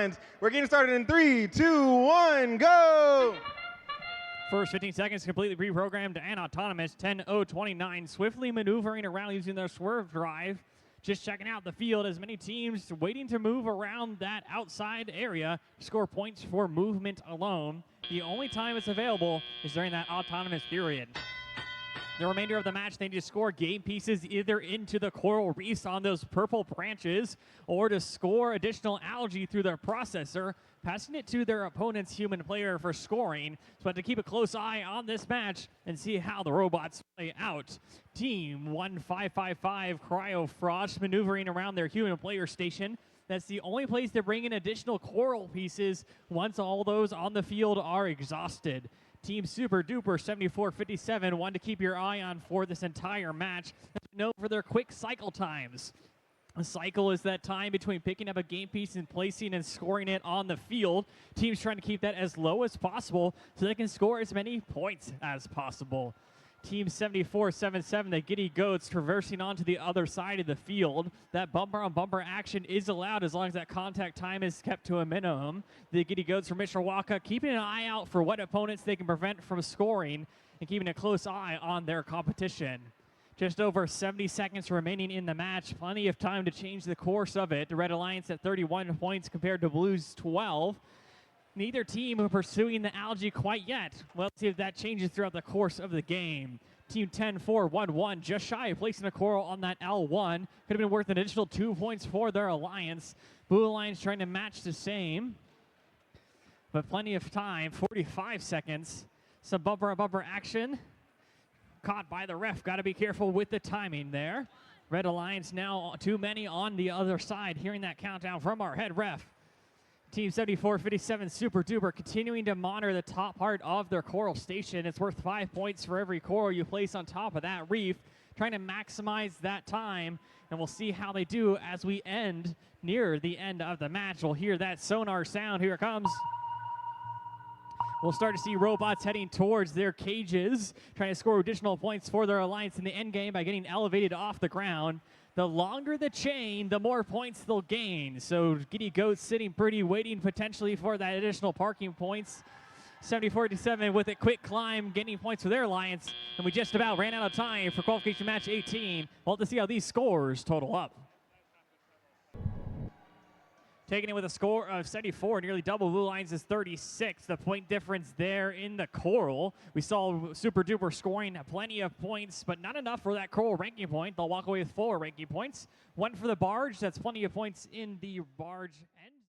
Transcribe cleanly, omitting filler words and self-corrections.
lines. We're getting started in 3, 2, 1, go! First 15 seconds completely reprogrammed and autonomous. 10:029 swiftly maneuvering around using their swerve drive. Just checking out the field as many teams waiting to move around that outside area, score points for movement alone. The only time it's available is during that autonomous period. The remainder of the match, they need to score game pieces either into the coral reefs on those purple branches or to score additional algae through their processor, passing it to their opponent's human player for scoring. So to keep a close eye on this match and see how the robots play out. Team 1555 Cryo Frost maneuvering around their human player station. That's the only place to bring in additional coral pieces once all those on the field are exhausted. Team Super Duper 7457, one to keep your eye on for this entire match. Known for their quick cycle times. A cycle is that time between picking up a game piece and placing and scoring it on the field. Teams trying to keep that as low as possible so they can score as many points as possible. Team 7477, the Giddy Goats, traversing onto the other side of the field. That bumper-on-bumper action is allowed as long as that contact time is kept to a minimum. The Giddy Goats from Mishawaka keeping an eye out for what opponents they can prevent from scoring and keeping a close eye on their competition. Just over 70 seconds remaining in the match. Plenty of time to change the course of it. The Red Alliance at 31 points compared to Blue's 12. Neither team are pursuing the algae quite yet. Well, let's see if that changes throughout the course of the game. Team 10-4-1-1, just shy of placing a coral on that L1. Could have been worth an additional 2 points for their alliance. Blue Alliance trying to match the same. But plenty of time, 45 seconds. Some bumper-on-bumper action. Caught by the ref. Got to be careful with the timing there. Red Alliance now too many on the other side. Hearing that countdown from our head ref. Team 7457 Super Duper continuing to monitor the top part of their coral station. It's worth 5 points for every coral you place on top of that reef. Trying to maximize that time, and we'll see how they do as we end near the end of the match. We'll hear that sonar sound. Here it comes. We'll start to see robots heading towards their cages, trying to score additional points for their alliance in the end game by getting elevated off the ground. The longer the chain, the more points they'll gain. So Giddy Goats sitting pretty, waiting potentially for that additional parking points. 7047 with a quick climb, gaining points for their alliance. And we just about ran out of time for qualification match 18. We'll have to see how these scores total up. Taking it with a score of 74, nearly double. Blue Lions is 36. The point difference there in the coral. We saw Super Duper scoring plenty of points, but not enough for that coral ranking point. They'll walk away with 4 ranking points. 1 for the barge. That's plenty of points in the barge end.